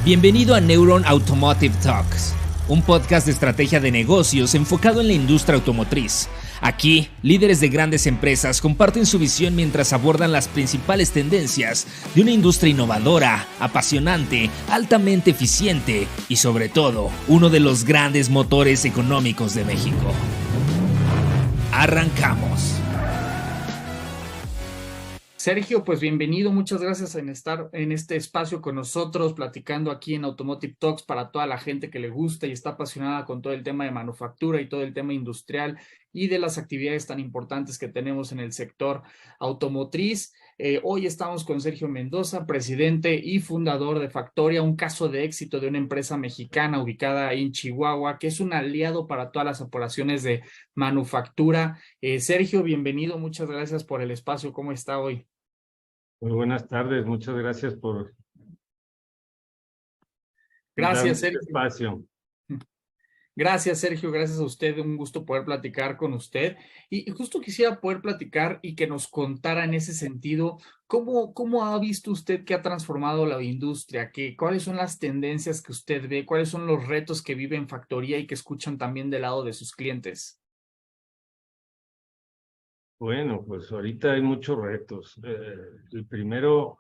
Bienvenido a Neuron Automotive Talks, un podcast de estrategia de negocios enfocado en la industria automotriz. Aquí, líderes de grandes empresas comparten su visión mientras abordan las principales tendencias de una industria innovadora, apasionante, altamente eficiente y sobre todo, uno de los grandes motores económicos de México. Arrancamos. Sergio, pues bienvenido, muchas gracias en estar en este espacio con nosotros, platicando aquí en Automotive Talks para toda la gente que le gusta y está apasionada con todo el tema de manufactura y todo el tema industrial y de las actividades tan importantes que tenemos en el sector automotriz. Hoy estamos con Sergio Mendoza, presidente y fundador de Factoria, un caso de éxito de una empresa mexicana ubicada en Chihuahua, que es un aliado para todas las operaciones de manufactura. Sergio, bienvenido, muchas gracias por el espacio. ¿Cómo está hoy? Muy buenas tardes, muchas gracias por darme Gracias, este Sergio. espacio. Gracias, Sergio. Gracias a usted. Un gusto poder platicar con usted. Y justo quisiera poder platicar y que nos contara en ese sentido, ¿cómo ha visto usted que ha transformado la industria? ¿Cuáles son las tendencias que usted ve? ¿Cuáles son los retos que vive en Factoría y que escuchan también del lado de sus clientes? Bueno, pues ahorita hay muchos retos. El primero,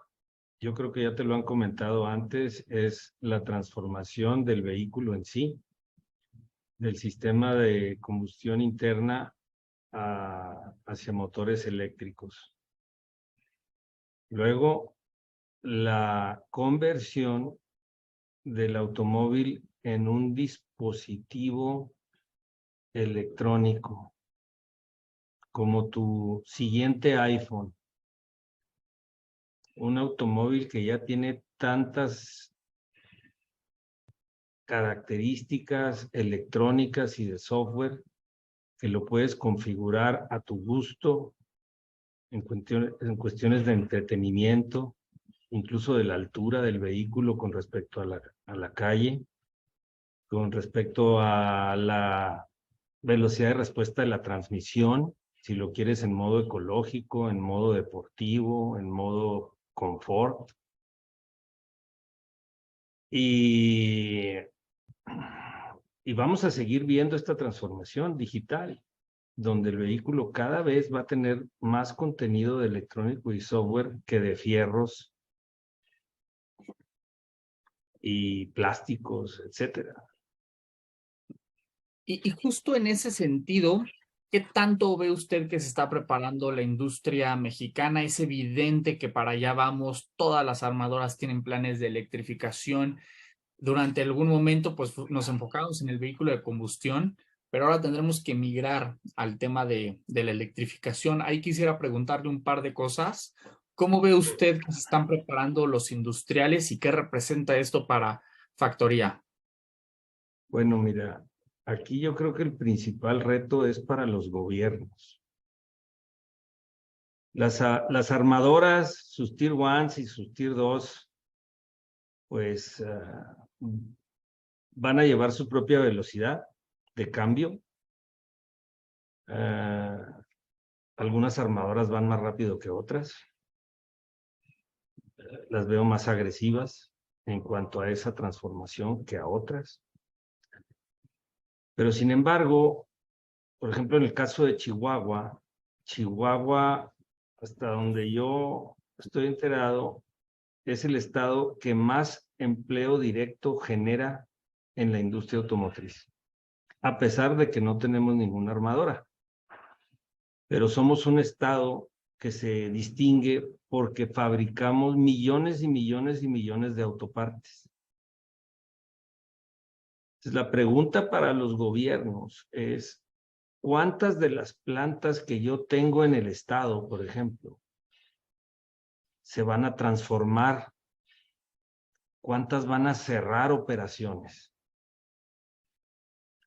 yo creo que ya te lo han comentado antes, es la transformación del vehículo en sí, del sistema de combustión interna hacia motores eléctricos. Luego, la conversión del automóvil en un dispositivo electrónico, como tu siguiente iPhone. Un automóvil que ya tiene tantas características electrónicas y de software que lo puedes configurar a tu gusto en cuestiones de entretenimiento, incluso de la altura del vehículo con respecto a la calle, con respecto a la velocidad de respuesta de la transmisión, si lo quieres en modo ecológico, en modo deportivo, en modo confort. Y vamos a seguir viendo esta transformación digital, donde el vehículo cada vez va a tener más contenido de electrónico y software que de fierros y plásticos, etcétera. Y justo en ese sentido, ¿qué tanto ve usted que se está preparando la industria mexicana? Es evidente que para allá vamos, todas las armadoras tienen planes de electrificación. Durante algún momento, pues nos enfocamos en el vehículo de combustión, pero ahora tendremos que migrar al tema de la electrificación. Ahí quisiera preguntarle un par de cosas. ¿Cómo ve usted que se están preparando los industriales y qué representa esto para Factoría? Bueno, mira, aquí yo creo que el principal reto es para los gobiernos. Las armadoras, sus Tier 1 y sus Tier 2, pues van a llevar su propia velocidad de cambio. Algunas armadoras van más rápido que otras. Las veo más agresivas en cuanto a esa transformación que a otras. Pero sin embargo, por ejemplo, en el caso de Chihuahua, hasta donde yo estoy enterado, es el estado que más empleo directo genera en la industria automotriz, a pesar de que no tenemos ninguna armadora. Pero somos un estado que se distingue porque fabricamos millones y millones y millones de autopartes. Entonces, la pregunta para los gobiernos es, ¿cuántas de las plantas que yo tengo en el estado, por ejemplo, se van a transformar? ¿Cuántas van a cerrar operaciones?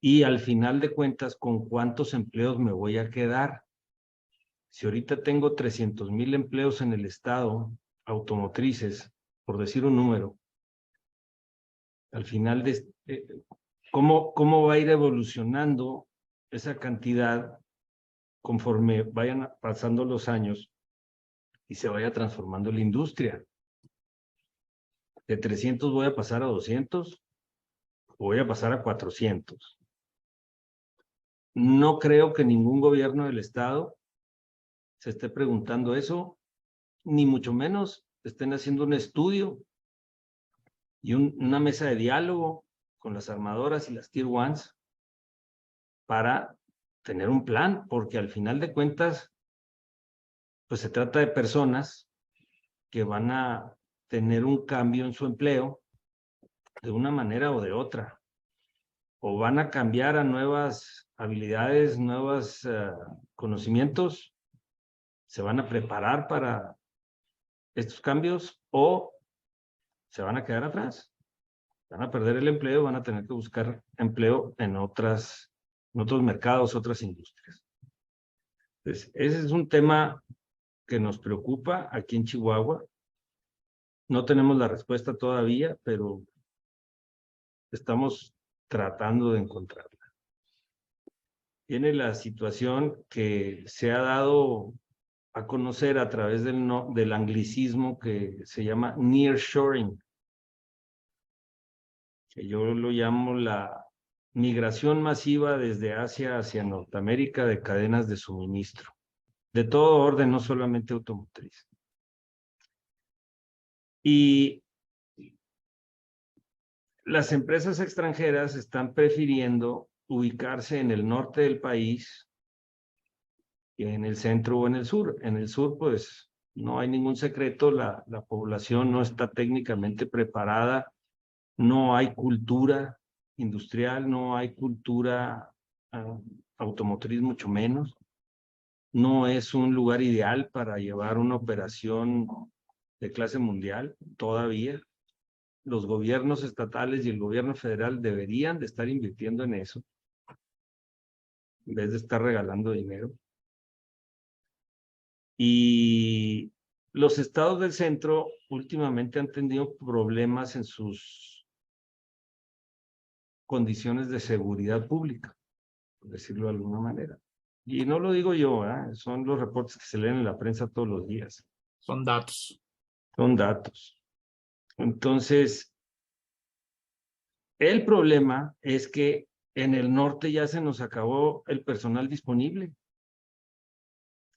Y al final de cuentas, ¿con cuántos empleos me voy a quedar? Si ahorita tengo 300,000 empleos en el estado automotrices, por decir un número, al final ¿cómo va a ir evolucionando esa cantidad conforme vayan pasando los años y se vaya transformando la industria? De 300 voy a pasar a 200 o voy a pasar a 400. No creo que ningún gobierno del estado se esté preguntando eso, ni mucho menos estén haciendo un estudio y una mesa de diálogo con las armadoras y las Tier 1 para tener un plan, porque al final de cuentas, pues se trata de personas que van a tener un cambio en su empleo de una manera o de otra, o van a cambiar a nuevas habilidades, nuevos conocimientos, se van a preparar para estos cambios o se van a quedar atrás, van a perder el empleo, van a tener que buscar empleo en otros mercados, otras industrias. Entonces, ese es un tema que nos preocupa aquí en Chihuahua. No tenemos la respuesta todavía, pero estamos tratando de encontrarla. Tiene la situación que se ha dado a conocer a través del anglicismo que se llama nearshoring, que yo lo llamo la migración masiva desde Asia hacia Norteamérica de cadenas de suministro, de todo orden, no solamente automotriz. Y las empresas extranjeras están prefiriendo ubicarse en el norte del país que en el centro o en el sur. En el sur, pues, no hay ningún secreto, la población no está técnicamente preparada, no hay cultura industrial, no hay cultura automotriz, mucho menos. No es un lugar ideal para llevar una operación de clase mundial todavía. Los gobiernos estatales y el gobierno federal deberían de estar invirtiendo en eso, en vez de estar regalando dinero. Y los estados del centro últimamente han tenido problemas en sus condiciones de seguridad pública, por decirlo de alguna manera. Y no lo digo yo, son los reportes que se leen en la prensa todos los días. Son datos. Son datos. Entonces, el problema es que en el norte ya se nos acabó el personal disponible.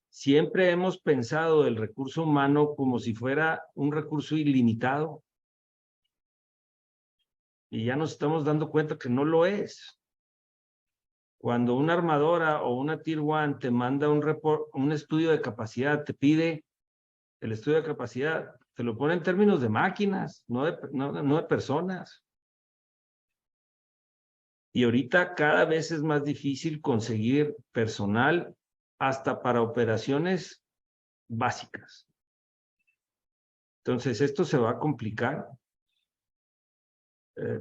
Siempre hemos pensado el recurso humano como si fuera un recurso ilimitado. Y ya nos estamos dando cuenta que no lo es. Cuando una armadora o una Tier 1 te manda un estudio de capacidad, te pide el estudio de capacidad, te lo pone en términos de máquinas, no de personas. Y ahorita cada vez es más difícil conseguir personal hasta para operaciones básicas. Entonces, esto se va a complicar.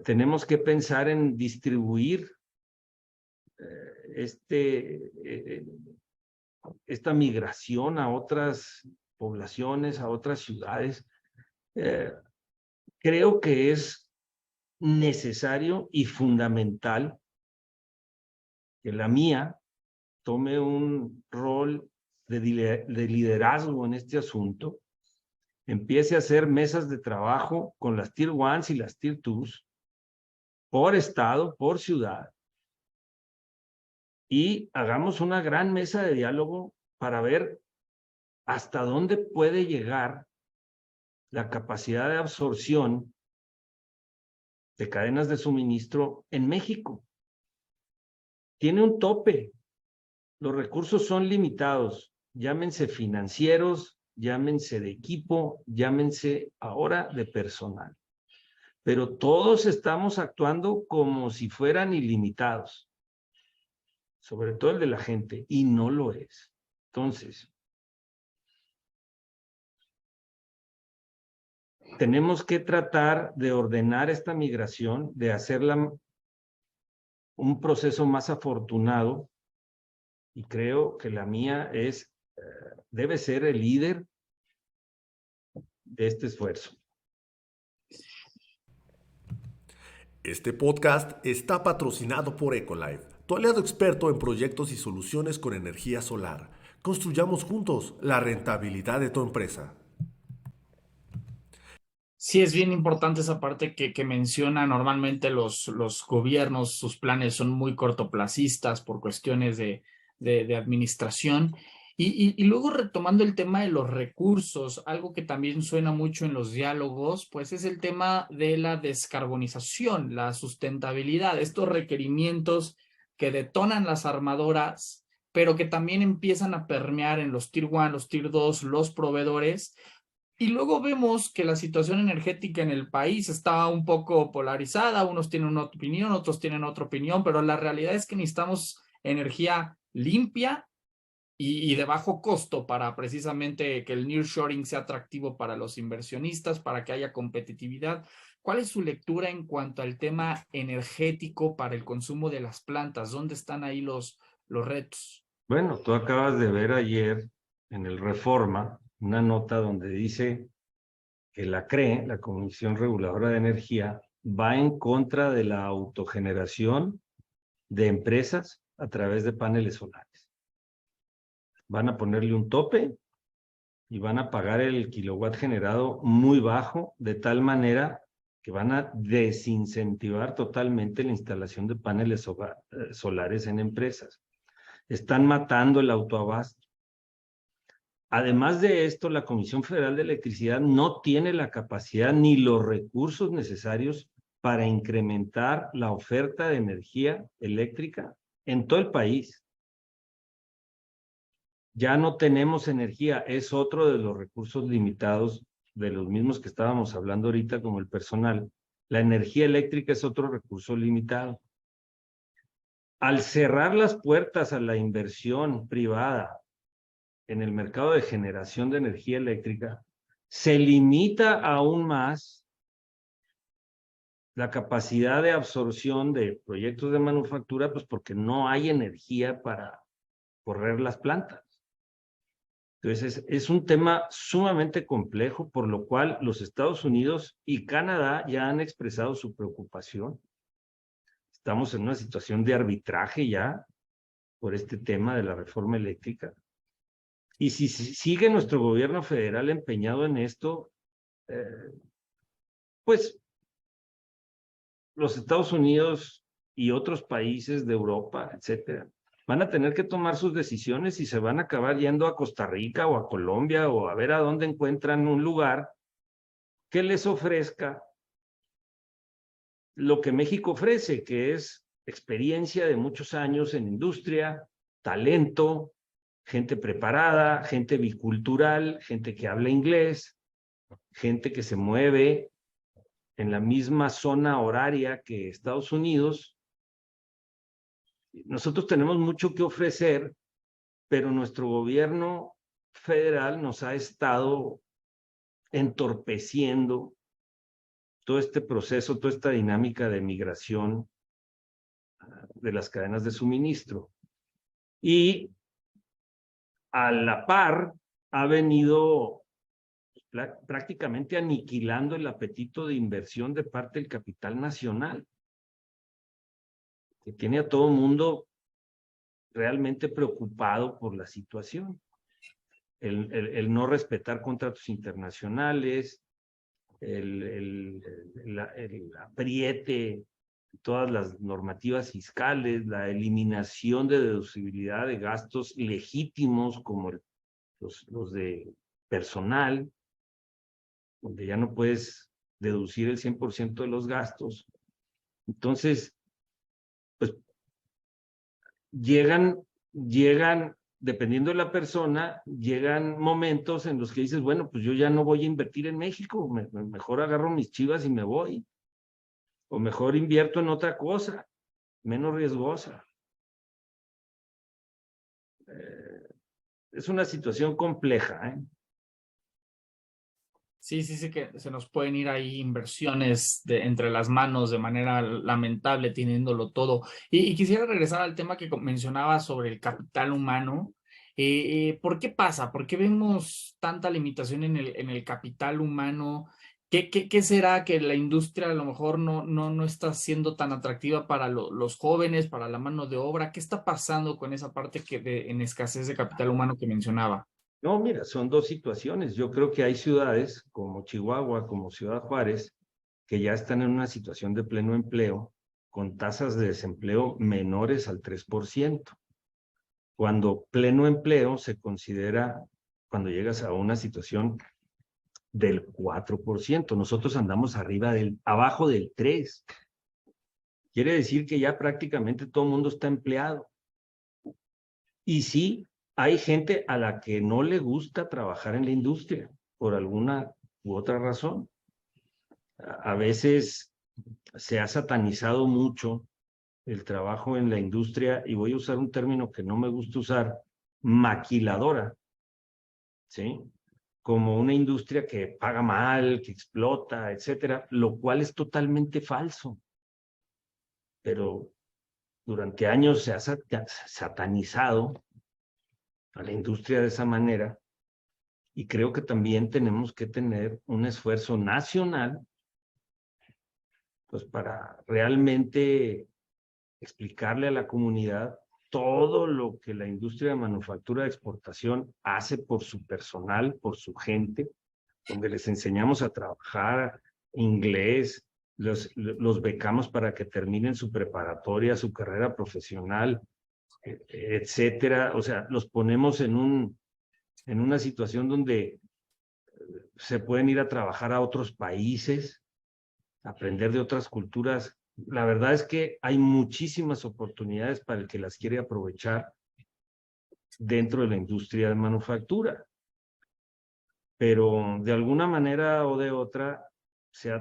Tenemos que pensar en distribuir esta migración a otras poblaciones, a otras ciudades. Creo que es necesario y fundamental que la mía tome un rol de liderazgo en este asunto, empiece a hacer mesas de trabajo con las Tier 1 y las Tier 2 por estado, por ciudad, y hagamos una gran mesa de diálogo para ver hasta dónde puede llegar la capacidad de absorción de cadenas de suministro en México. Tiene un tope. Los recursos son limitados, llámense financieros, llámense de equipo, llámense ahora de personal. Pero todos estamos actuando como si fueran ilimitados, sobre todo el de la gente, y no lo es. Entonces, tenemos que tratar de ordenar esta migración, de hacerla un proceso más afortunado, y creo que la mía debe ser el líder de este esfuerzo. Este podcast está patrocinado por Ecolife, tu aliado experto en proyectos y soluciones con energía solar. Construyamos juntos la rentabilidad de tu empresa. Sí, es bien importante esa parte que menciona. Normalmente los gobiernos, sus planes son muy cortoplacistas por cuestiones de administración. Y luego retomando el tema de los recursos, algo que también suena mucho en los diálogos, pues es el tema de la descarbonización, la sustentabilidad, estos requerimientos que detonan las armadoras, pero que también empiezan a permear en los Tier 1, los Tier 2, los proveedores. Y luego vemos que la situación energética en el país está un poco polarizada, unos tienen una opinión, otros tienen otra opinión, pero la realidad es que necesitamos energía limpia y de bajo costo para precisamente que el nearshoring sea atractivo para los inversionistas, para que haya competitividad. ¿Cuál es su lectura en cuanto al tema energético para el consumo de las plantas? ¿Dónde están ahí los retos? Bueno, tú acabas de ver ayer en el Reforma una nota donde dice que la CRE, la Comisión Reguladora de Energía, va en contra de la autogeneración de empresas a través de paneles solares. Van a ponerle un tope y van a pagar el kilowatt generado muy bajo, de tal manera que van a desincentivar totalmente la instalación de paneles solares en empresas. Están matando el autoabasto. Además de esto, la Comisión Federal de Electricidad no tiene la capacidad ni los recursos necesarios para incrementar la oferta de energía eléctrica en todo el país. Ya no tenemos energía, es otro de los recursos limitados de los mismos que estábamos hablando ahorita, como el personal. La energía eléctrica es otro recurso limitado. Al cerrar las puertas a la inversión privada en el mercado de generación de energía eléctrica, se limita aún más la capacidad de absorción de proyectos de manufactura, pues porque no hay energía para correr las plantas. Entonces, es un tema sumamente complejo, por lo cual los Estados Unidos y Canadá ya han expresado su preocupación. Estamos en una situación de arbitraje ya por este tema de la reforma eléctrica. Y si sigue nuestro gobierno federal empeñado en esto, pues los Estados Unidos y otros países de Europa, etcétera, van a tener que tomar sus decisiones y se van a acabar yendo a Costa Rica o a Colombia o a ver a dónde encuentran un lugar que les ofrezca lo que México ofrece, que es experiencia de muchos años en industria, talento, gente preparada, gente bicultural, gente que habla inglés, gente que se mueve en la misma zona horaria que Estados Unidos. Nosotros tenemos mucho que ofrecer, pero nuestro gobierno federal nos ha estado entorpeciendo todo este proceso, toda esta dinámica de migración de las cadenas de suministro. Y a la par ha venido prácticamente aniquilando el apetito de inversión de parte del capital nacional, que tiene a todo el mundo realmente preocupado por la situación. El no respetar contratos internacionales, el apriete, todas las normativas fiscales, la eliminación de deducibilidad de gastos legítimos como los de personal, donde ya no puedes deducir el 100% de los gastos. Entonces, pues llegan, dependiendo de la persona, llegan momentos en los que dices, bueno, pues yo ya no voy a invertir en México, mejor agarro mis chivas y me voy. O mejor invierto en otra cosa, menos riesgosa. Es una situación compleja, ¿eh? Sí, que se nos pueden ir ahí inversiones entre las manos de manera lamentable, teniéndolo todo. Y quisiera regresar al tema que mencionaba sobre el capital humano. ¿Por qué pasa? ¿Por qué vemos tanta limitación en el capital humano? ¿Qué será que la industria a lo mejor no está siendo tan atractiva para los jóvenes, para la mano de obra? ¿Qué está pasando con esa parte en escasez de capital humano que mencionaba? No, mira, son dos situaciones. Yo creo que hay ciudades como Chihuahua, como Ciudad Juárez, que ya están en una situación de pleno empleo, con tasas de desempleo menores al 3%. Cuando pleno empleo se considera cuando llegas a una situación del 4%. Nosotros andamos abajo del 3%. Quiere decir que ya prácticamente todo el mundo está empleado. Y sí, hay gente a la que no le gusta trabajar en la industria por alguna u otra razón. A veces se ha satanizado mucho el trabajo en la industria, y voy a usar un término que no me gusta usar, maquiladora, ¿sí? Como una industria que paga mal, que explota, etcétera, lo cual es totalmente falso. Pero durante años se ha satanizado a la industria de esa manera, y creo que también tenemos que tener un esfuerzo nacional pues para realmente explicarle a la comunidad todo lo que la industria de manufactura de exportación hace por su personal, por su gente, donde les enseñamos a trabajar inglés, los becamos para que terminen su preparatoria, su carrera profesional, etcétera. O sea, los ponemos en una situación donde se pueden ir a trabajar a otros países, aprender de otras culturas. La verdad es que hay muchísimas oportunidades para el que las quiere aprovechar dentro de la industria de manufactura. Pero de alguna manera o de otra se ha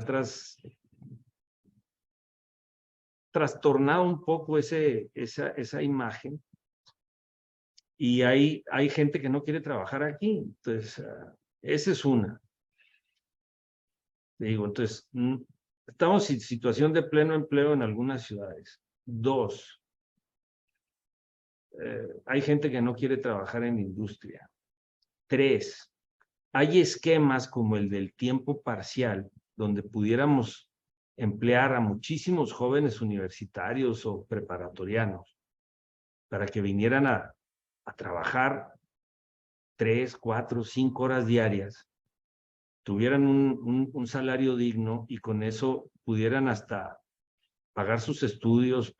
trastornado un poco esa imagen, y hay gente que no quiere trabajar aquí. Entonces, esa es una. Digo, entonces, estamos en situación de pleno empleo en algunas ciudades. Dos, hay gente que no quiere trabajar en industria. Tres, hay esquemas como el del tiempo parcial, donde pudiéramos emplear a muchísimos jóvenes universitarios o preparatorianos para que vinieran a trabajar 3, 4, 5 horas diarias, tuvieran un salario digno, y con eso pudieran hasta pagar sus estudios,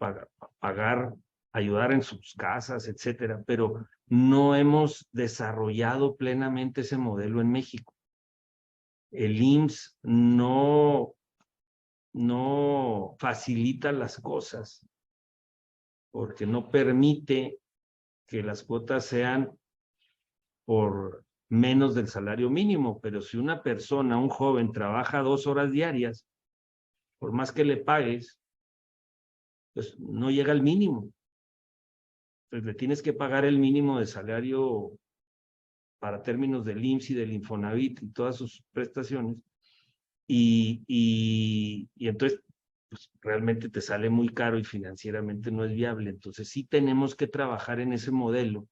pagar, ayudar en sus casas, etcétera. Pero no hemos desarrollado plenamente ese modelo en México. El IMSS no facilita las cosas, porque no permite que las cuotas sean por menos del salario mínimo. Pero si una persona, un joven, trabaja 2 horas diarias, por más que le pagues, pues no llega al mínimo. Pues le tienes que pagar el mínimo de salario para términos del IMSS y del Infonavit y todas sus prestaciones, y entonces pues, realmente te sale muy caro y financieramente no es viable. Entonces sí tenemos que trabajar en ese modelo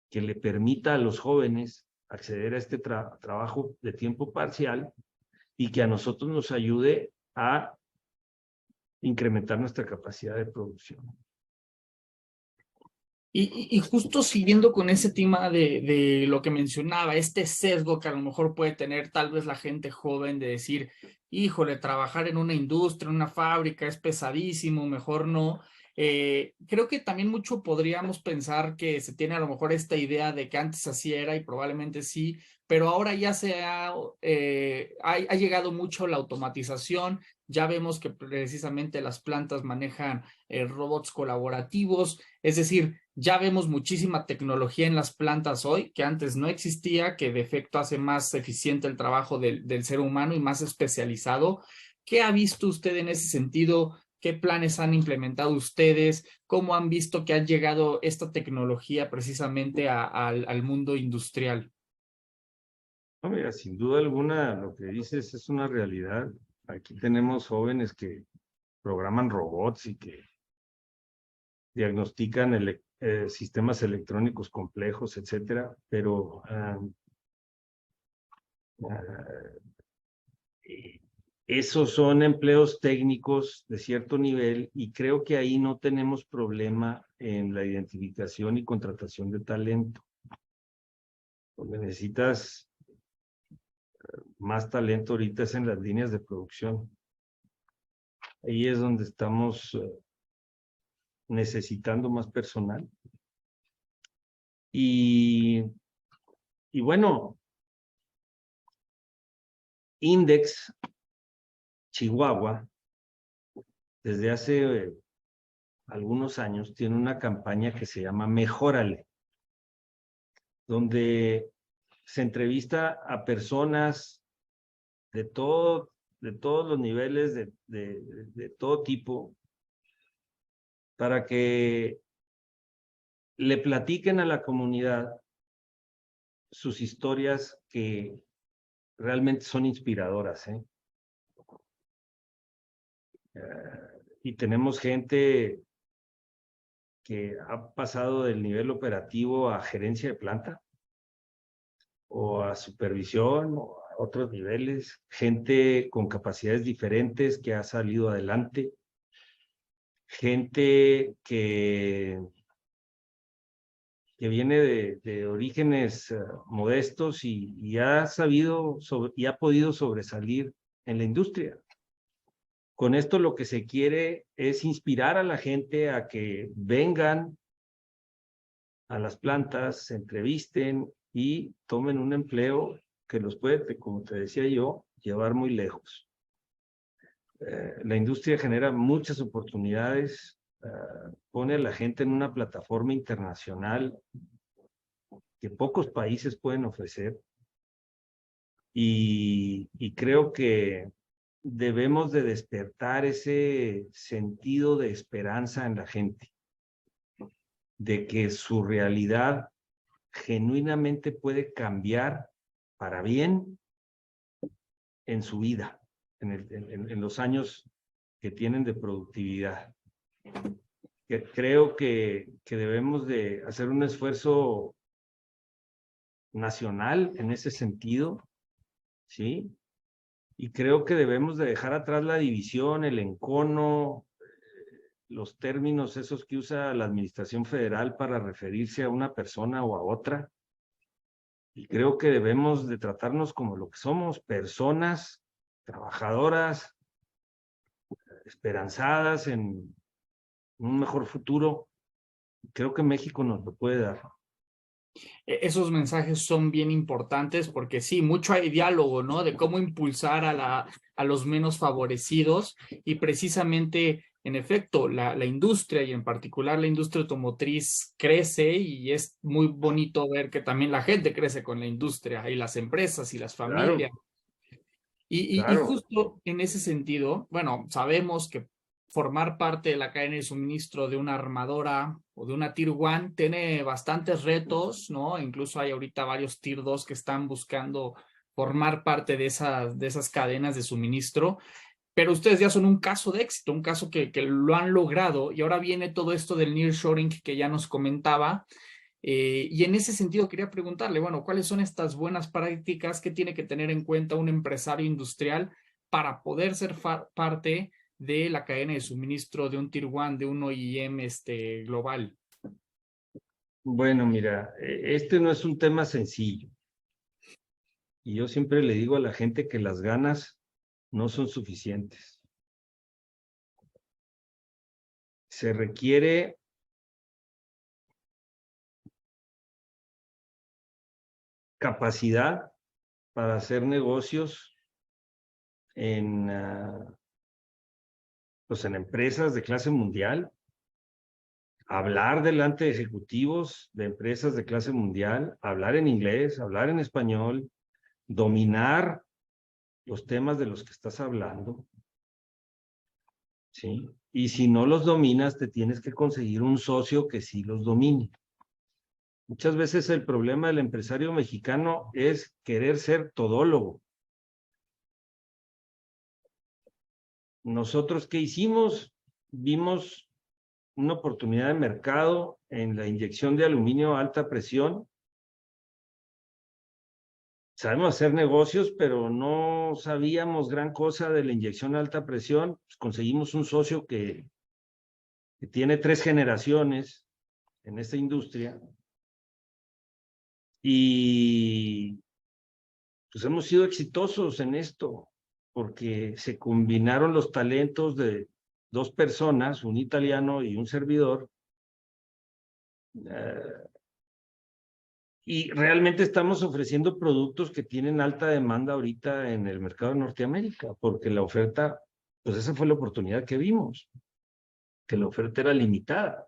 que le permita a los jóvenes acceder a este trabajo de tiempo parcial, y que a nosotros nos ayude a incrementar nuestra capacidad de producción. Y justo siguiendo con ese tema de lo que mencionaba, este sesgo que a lo mejor puede tener tal vez la gente joven de decir, híjole, trabajar en una industria, en una fábrica es pesadísimo, mejor no. Creo que también mucho podríamos pensar que se tiene a lo mejor esta idea de que antes así era, y probablemente sí, pero ahora ya ha llegado mucho la automatización. Ya vemos que precisamente las plantas manejan robots colaborativos, es decir, ya vemos muchísima tecnología en las plantas hoy que antes no existía, que de efecto hace más eficiente el trabajo del ser humano y más especializado. ¿Qué ha visto usted en ese sentido? ¿Qué planes han implementado ustedes? ¿Cómo han visto que ha llegado esta tecnología precisamente al mundo industrial? No, mira, sin duda alguna lo que dices es una realidad. Aquí tenemos jóvenes que programan robots y que diagnostican sistemas electrónicos complejos, etcétera, pero esos son empleos técnicos de cierto nivel, y creo que ahí no tenemos problema en la identificación y contratación de talento. Donde necesitas más talento ahorita es en las líneas de producción. Ahí es donde estamos necesitando más personal. Y bueno, Index Chihuahua, desde hace algunos años, tiene una campaña que se llama Mejórale, donde se entrevista a personas de todos los niveles, de todo tipo, para que le platiquen a la comunidad sus historias que realmente son inspiradoras, ¿eh? Y tenemos gente que ha pasado del nivel operativo a gerencia de planta o a supervisión o a otros niveles, gente con capacidades diferentes que ha salido adelante, gente que viene de orígenes modestos y ha sabido y ha podido sobresalir en la industria. Con esto lo que se quiere es inspirar a la gente a que vengan a las plantas, se entrevisten y tomen un empleo que los puede, como te decía yo, llevar muy lejos. La industria genera muchas oportunidades, pone a la gente en una plataforma internacional que pocos países pueden ofrecer y creo que debemos de despertar ese sentido de esperanza en la gente, de que su realidad genuinamente puede cambiar para bien en su vida, en los años que tienen de productividad. Creo que debemos de hacer un esfuerzo nacional en ese sentido, ¿sí? Y creo que debemos de dejar atrás la división, el encono, los términos esos que usa la administración federal para referirse a una persona o a otra. Y creo que debemos de tratarnos como lo que somos, personas trabajadoras, esperanzadas en un mejor futuro. Creo que México nos lo puede dar. Esos mensajes son bien importantes porque sí, mucho hay diálogo, ¿no? De cómo impulsar a los menos favorecidos y precisamente, en efecto, la industria y en particular la industria automotriz crece y es muy bonito ver que también la gente crece con la industria y las empresas y las familias. Claro, Y claro. justo en ese sentido, bueno, sabemos que formar parte de la cadena de suministro de una armadora o de una Tier 1 tiene bastantes retos, ¿no? Incluso hay ahorita varios Tier 2 que están buscando formar parte de esas cadenas de suministro, pero ustedes ya son un caso de éxito, un caso que lo han logrado y ahora viene todo esto del nearshoring que ya nos comentaba. Y en ese sentido quería preguntarle, bueno, ¿cuáles son estas buenas prácticas que tiene que tener en cuenta un empresario industrial para poder ser parte de la cadena de suministro de un Tier 1, de un OEM global? Bueno, mira, este no es un tema sencillo. Y yo siempre le digo a la gente que las ganas no son suficientes. Se requiere capacidad para hacer negocios en empresas de clase mundial, hablar delante de ejecutivos de empresas de clase mundial, hablar en inglés, hablar en español, dominar los temas de los que estás hablando, ¿sí? Y si no los dominas, te tienes que conseguir un socio que sí los domine. Muchas veces el problema del empresario mexicano es querer ser todólogo. Nosotros, ¿qué hicimos? Vimos una oportunidad de mercado en la inyección de aluminio a alta presión. Sabemos hacer negocios, pero no sabíamos gran cosa de la inyección a alta presión. Pues conseguimos un socio que tiene 3 generaciones en esta industria. Y pues hemos sido exitosos en esto, porque se combinaron los talentos de dos personas, un italiano y un servidor, y realmente estamos ofreciendo productos que tienen alta demanda ahorita en el mercado de Norteamérica, porque la oferta, pues esa fue la oportunidad que vimos, que la oferta era limitada.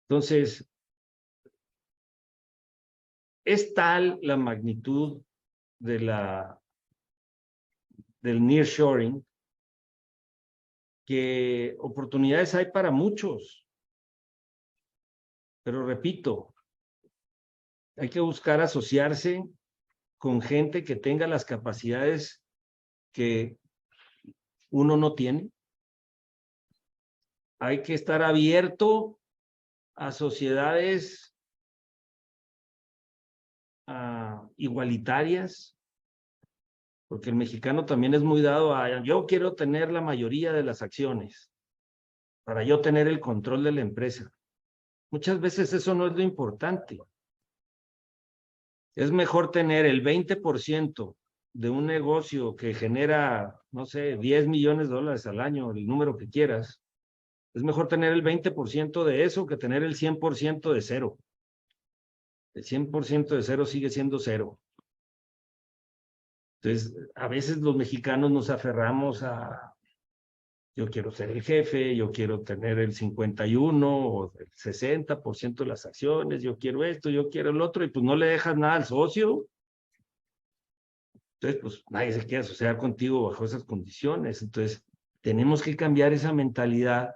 Entonces, es tal la magnitud de del nearshoring que oportunidades hay para muchos. Pero repito, hay que buscar asociarse con gente que tenga las capacidades que uno no tiene. Hay que estar abierto a sociedades igualitarias, porque el mexicano también es muy dado a, yo quiero tener la mayoría de las acciones para yo tener el control de la empresa. Muchas veces eso no es lo importante. Es mejor tener el 20% de un negocio que genera, no sé, 10 millones de dólares al año, el número que quieras. Es mejor tener el 20% de eso que tener el 100% de cero. El 100% de cero sigue siendo cero. Entonces, a veces los mexicanos nos aferramos a, yo quiero ser el jefe, yo quiero tener el 51 o el 60% de las acciones, yo quiero esto, yo quiero el otro, y pues no le dejas nada al socio. Entonces, pues nadie se quiere asociar contigo bajo esas condiciones. Entonces, tenemos que cambiar esa mentalidad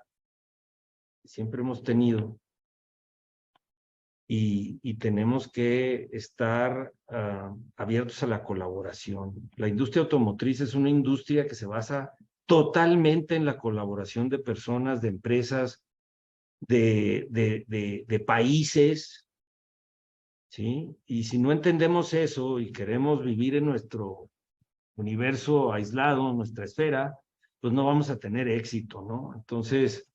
que siempre hemos tenido y tenemos que estar abiertos a la colaboración. La industria automotriz es una industria que se basa totalmente en la colaboración de personas, de empresas, de países, ¿sí? Y si no entendemos eso y queremos vivir en nuestro universo aislado, nuestra esfera, pues no vamos a tener éxito, ¿no? Entonces,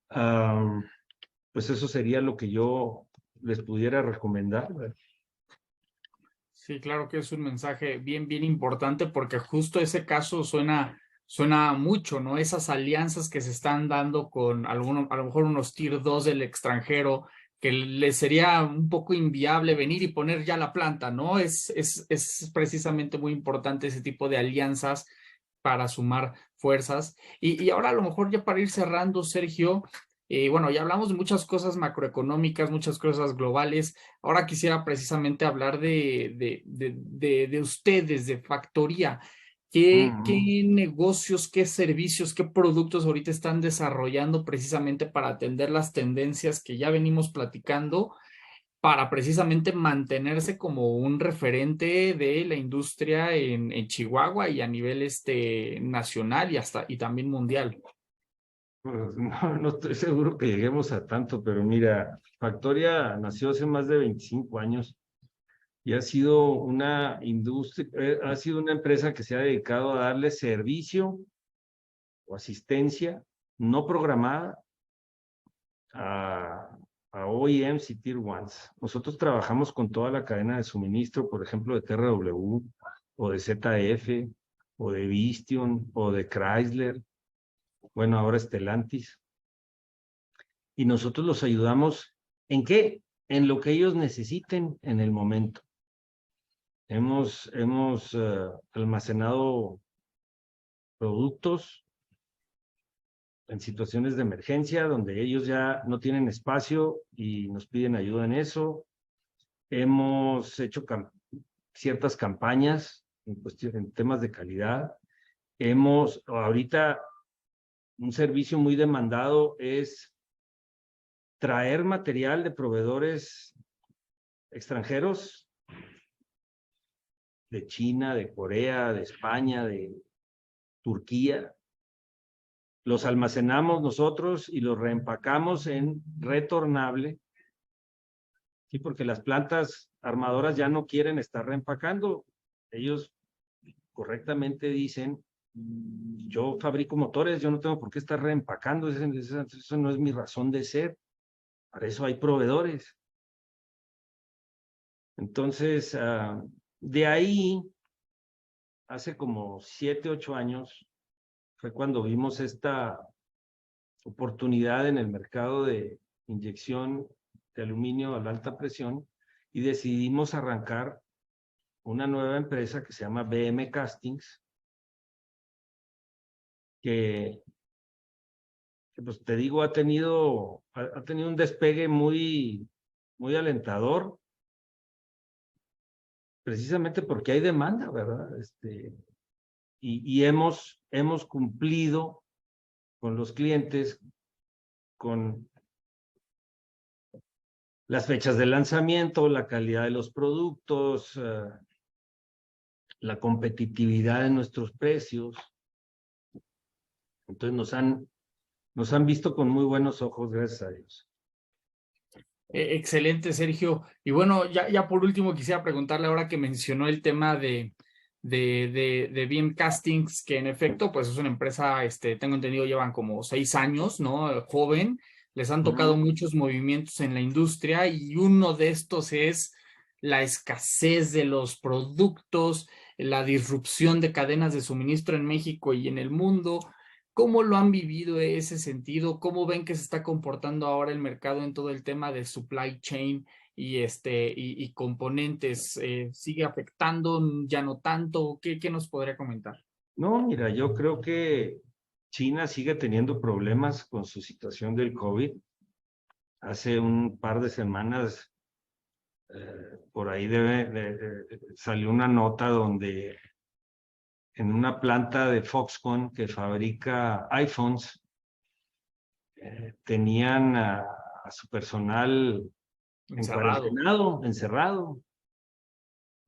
pues eso sería lo que yo les pudiera recomendar. Sí, claro que es un mensaje bien, bien importante porque justo ese caso suena mucho, ¿no? Esas alianzas que se están dando con a lo mejor unos tier 2 del extranjero, que les sería un poco inviable venir y poner ya la planta, ¿no? Es precisamente muy importante ese tipo de alianzas para sumar fuerzas. Y ahora a lo mejor ya para ir cerrando, Sergio, bueno, ya hablamos de muchas cosas macroeconómicas, muchas cosas globales. Ahora quisiera precisamente hablar de ustedes, de Factoría. ¿Qué negocios, qué servicios, qué productos ahorita están desarrollando precisamente para atender las tendencias que ya venimos platicando, para precisamente mantenerse como un referente de la industria en Chihuahua y a nivel nacional y también mundial? Pues no estoy seguro que lleguemos a tanto, pero mira, Factoria nació hace más de 25 años y ha sido una industria, ha sido una empresa que se ha dedicado a darle servicio o asistencia no programada a, a OEMs y Tier 1. Nosotros trabajamos con toda la cadena de suministro, por ejemplo, de TRW o de ZF o de Visteon o de Chrysler, bueno, ahora Stellantis. Y nosotros los ayudamos ¿en qué? En lo que ellos necesiten en el momento. Hemos almacenado productos en situaciones de emergencia donde ellos ya no tienen espacio y nos piden ayuda en eso. Hemos hecho ciertas campañas en temas de calidad. Ahorita, un servicio muy demandado es traer material de proveedores extranjeros, de China, de Corea, de España, de Turquía. Los almacenamos nosotros y los reempacamos en retornable, ¿sí? Porque las plantas armadoras ya no quieren estar reempacando. Ellos correctamente dicen, yo fabrico motores, yo no tengo por qué estar reempacando, eso no es mi razón de ser. Para eso hay proveedores. Entonces, de ahí, hace como 7, 8 años, fue cuando vimos esta oportunidad en el mercado de inyección de aluminio a la alta presión y decidimos arrancar una nueva empresa que se llama BM Castings, que pues te digo, ha tenido un despegue muy alentador, precisamente porque hay demanda, ¿verdad? Y hemos cumplido con los clientes, con las fechas de lanzamiento, la calidad de los productos, la competitividad de nuestros precios. Entonces nos han visto con muy buenos ojos, gracias a Dios. Excelente, Sergio. Y bueno, ya por último quisiera preguntarle ahora que mencionó el tema de BM Castings, que en efecto, pues es una empresa, tengo entendido, llevan como 6 años, ¿no? Joven, les han tocado muchos movimientos en la industria y uno de estos es la escasez de los productos, la disrupción de cadenas de suministro en México y en el mundo. ¿Cómo lo han vivido en ese sentido? ¿Cómo ven que se está comportando ahora el mercado en todo el tema de supply chain y componentes? ¿Sigue afectando? ¿Ya no tanto? ¿Qué nos podría comentar? No, mira, yo creo que China sigue teniendo problemas con su situación del COVID. Hace un par de semanas, por ahí salió una nota donde en una planta de Foxconn que fabrica iPhones, tenían a su personal encerrado,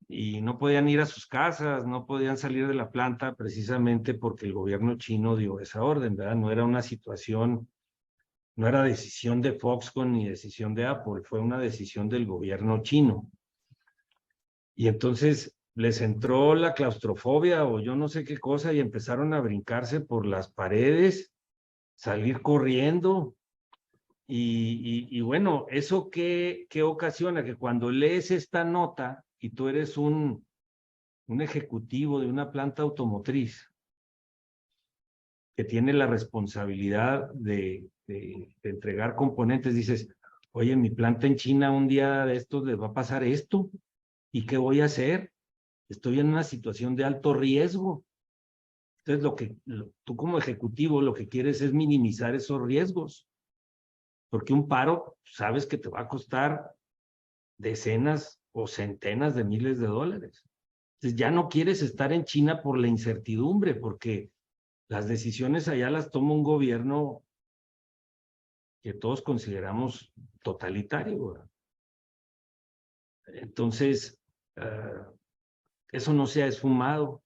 y no podían ir a sus casas, no podían salir de la planta precisamente porque el gobierno chino dio esa orden, ¿verdad? No era una situación, no era decisión de Foxconn ni decisión de Apple, fue una decisión del gobierno chino. Y entonces les entró la claustrofobia o yo no sé qué cosa y empezaron a brincarse por las paredes, salir corriendo. Y bueno, ¿eso qué ocasiona? Que cuando lees esta nota y tú eres un ejecutivo de una planta automotriz que tiene la responsabilidad de entregar componentes, dices, oye, en mi planta en China un día de estos les va a pasar esto, ¿y qué voy a hacer? Estoy en una situación de alto riesgo. Entonces, tú como ejecutivo lo que quieres es minimizar esos riesgos, porque un paro, sabes que te va a costar decenas o centenas de miles de dólares. Entonces, ya no quieres estar en China por la incertidumbre, porque las decisiones allá las toma un gobierno que todos consideramos totalitario, ¿verdad? Entonces, eso no se ha esfumado.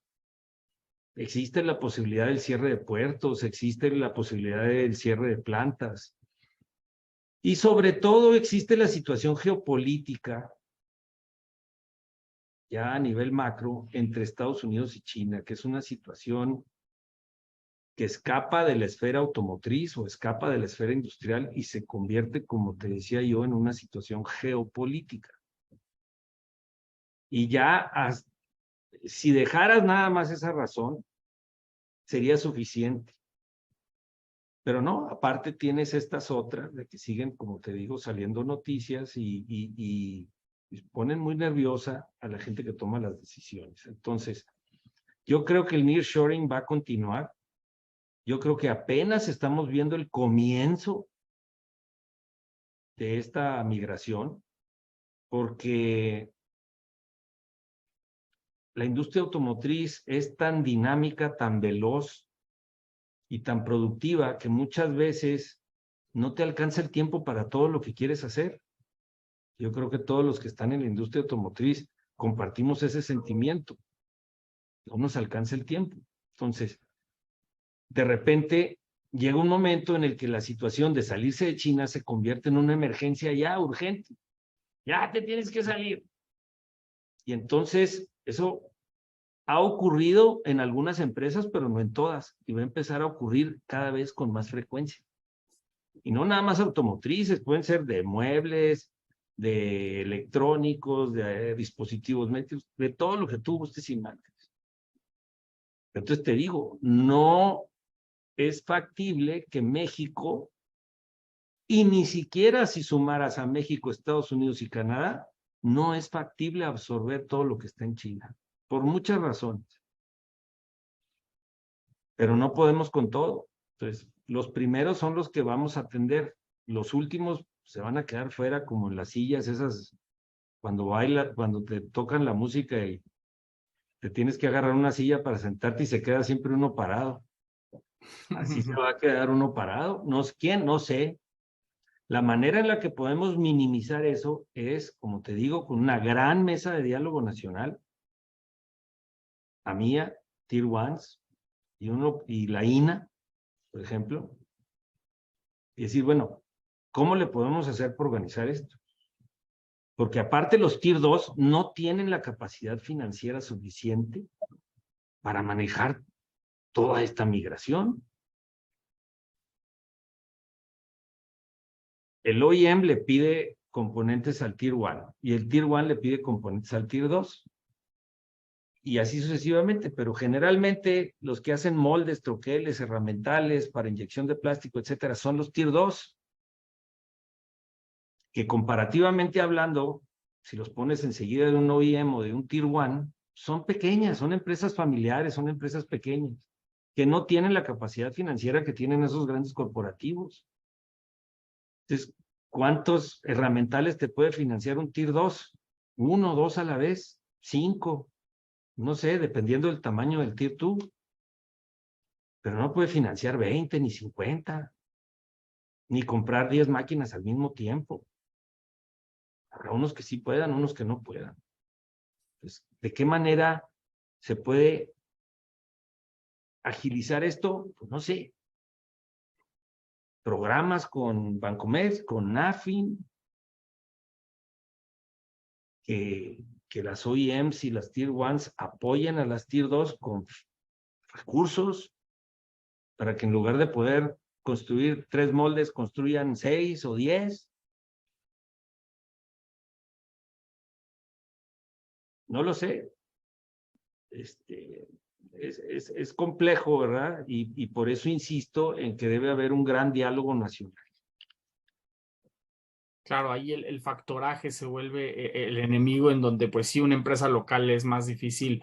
Existe la posibilidad del cierre de puertos, existe la posibilidad del cierre de plantas. Y sobre todo existe la situación geopolítica, ya a nivel macro, entre Estados Unidos y China, que es una situación que escapa de la esfera automotriz o escapa de la esfera industrial y se convierte, como te decía yo, en una situación geopolítica. Y ya, si dejaras nada más esa razón, sería suficiente. Pero no, aparte tienes estas otras de que siguen, como te digo, saliendo noticias y ponen muy nerviosa a la gente que toma las decisiones. Entonces, yo creo que el nearshoring va a continuar. Yo creo que apenas estamos viendo el comienzo de esta migración, porque la industria automotriz es tan dinámica, tan veloz y tan productiva que muchas veces no te alcanza el tiempo para todo lo que quieres hacer. Yo creo que todos los que están en la industria automotriz compartimos ese sentimiento. No nos alcanza el tiempo. Entonces, de repente llega un momento en el que la situación de salirse de China se convierte en una emergencia ya urgente. Ya te tienes que salir. Y entonces eso ha ocurrido en algunas empresas, pero no en todas. Y va a empezar a ocurrir cada vez con más frecuencia. Y no nada más automotrices, pueden ser de muebles, de electrónicos, de dispositivos médicos, de todo lo que tú gustes y mandes. Entonces te digo, no es factible que México, y ni siquiera si sumaras a México, Estados Unidos y Canadá, no es factible absorber todo lo que está en China, por muchas razones. Pero no podemos con todo. Entonces, los primeros son los que vamos a atender. Los últimos se van a quedar fuera, como en las sillas esas, cuando te tocan la música y te tienes que agarrar una silla para sentarte y se queda siempre uno parado. Así se va a quedar uno parado. No sé quién, no sé. La manera en la que podemos minimizar eso es, como te digo, con una gran mesa de diálogo nacional, AMIA, Tier Ones, y la INA, por ejemplo, y decir, bueno, ¿cómo le podemos hacer para organizar esto? Porque aparte los Tier 2 no tienen la capacidad financiera suficiente para manejar toda esta migración. El OEM le pide componentes al Tier 1 y el Tier 1 le pide componentes al Tier 2. Y así sucesivamente, pero generalmente los que hacen moldes, troqueles, herramientales para inyección de plástico, etcétera, son los Tier 2, que comparativamente hablando, si los pones enseguida de un OEM o de un Tier 1, son pequeñas, son empresas familiares, son empresas pequeñas, que no tienen la capacidad financiera que tienen esos grandes corporativos. Entonces, ¿cuántos herramientales te puede financiar un Tier 2? 1, 2 a la vez, 5. No sé, dependiendo del tamaño del Tier 2, pero no puede financiar 20 ni 50, ni comprar 10 máquinas al mismo tiempo. Habrá unos que sí puedan, unos que no puedan. Entonces, ¿de qué manera se puede agilizar esto? Pues no sé. Programas con Bancomer, con NAFIN, que las OEMs y las Tier 1s apoyen a las Tier 2 con recursos para que en lugar de poder construir 3 moldes, construyan 6 o 10. No lo sé. Es complejo, ¿verdad? Y por eso insisto en que debe haber un gran diálogo nacional. Claro, ahí el factoraje se vuelve el enemigo, en donde pues sí, una empresa local es más difícil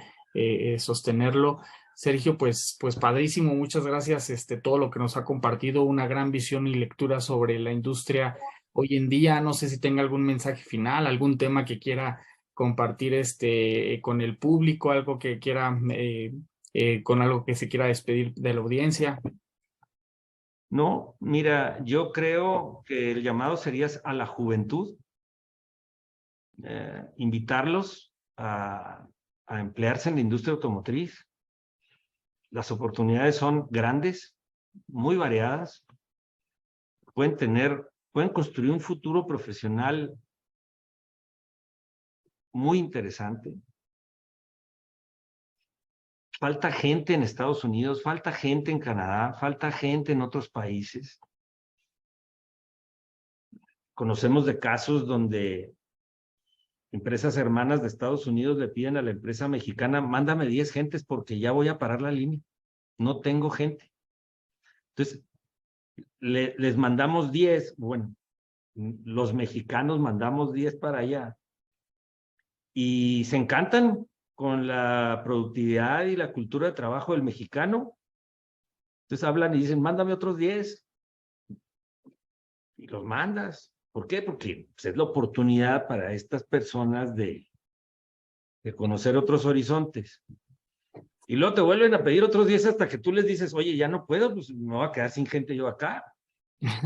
sostenerlo. Sergio, pues padrísimo, muchas gracias, todo lo que nos ha compartido, una gran visión y lectura sobre la industria hoy en día. No sé si tenga algún mensaje final, algún tema que quiera compartir con el público, algo que quiera, con algo que se quiera despedir de la audiencia. No, mira, yo creo que el llamado sería a la juventud, invitarlos a emplearse en la industria automotriz. Las oportunidades son grandes, muy variadas. Pueden construir un futuro profesional muy interesante. Falta gente en Estados Unidos, falta gente en Canadá, falta gente en otros países. Conocemos de casos donde empresas hermanas de Estados Unidos le piden a la empresa mexicana, mándame 10 gentes porque ya voy a parar la línea. No tengo gente. Entonces, les mandamos 10, bueno, los mexicanos mandamos 10 para allá. Y se encantan con la productividad y la cultura de trabajo del mexicano. Entonces hablan y dicen, mándame otros 10. Y los mandas. ¿Por qué? Porque pues, es la oportunidad para estas personas de conocer otros horizontes. Y luego te vuelven a pedir otros 10 hasta que tú les dices, oye, ya no puedo, pues me voy a quedar sin gente yo acá.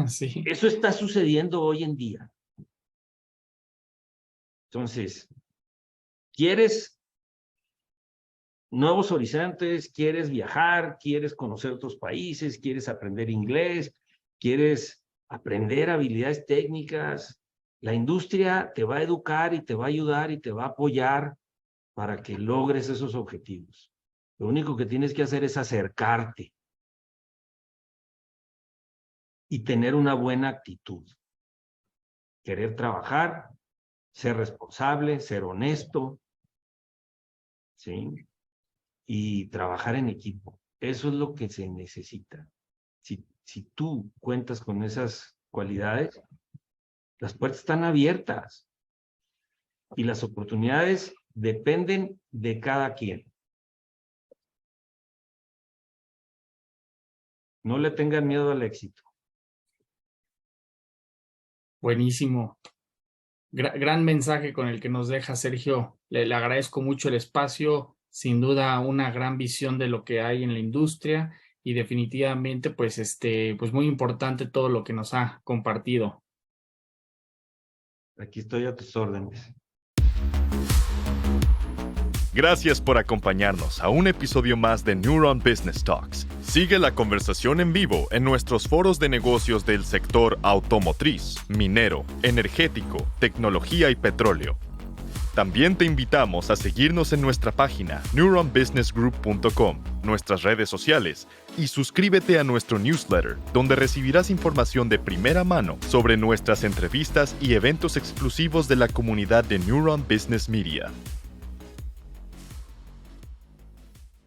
Sí. Eso está sucediendo hoy en día. Entonces, ¿quieres nuevos horizontes? ¿Quieres viajar? ¿Quieres conocer otros países? ¿Quieres aprender inglés? ¿Quieres aprender habilidades técnicas? La industria te va a educar y te va a ayudar y te va a apoyar para que logres esos objetivos. Lo único que tienes que hacer es acercarte y tener una buena actitud. Querer trabajar, ser responsable, ser honesto, ¿sí? Y trabajar en equipo. Eso es lo que se necesita. Si tú cuentas con esas cualidades, las puertas están abiertas y las oportunidades dependen de cada quien. No le tengan miedo al éxito. Buenísimo. Gran mensaje con el que nos deja Sergio. Le agradezco mucho el espacio. Sin duda, una gran visión de lo que hay en la industria y definitivamente, pues muy importante todo lo que nos ha compartido. Aquí estoy a tus órdenes. Gracias por acompañarnos a un episodio más de Neuron Business Talks. Sigue la conversación en vivo en nuestros foros de negocios del sector automotriz, minero, energético, tecnología y petróleo. También te invitamos a seguirnos en nuestra página neuronbusinessgroup.com, nuestras redes sociales y suscríbete a nuestro newsletter, donde recibirás información de primera mano sobre nuestras entrevistas y eventos exclusivos de la comunidad de Neuron Business Media.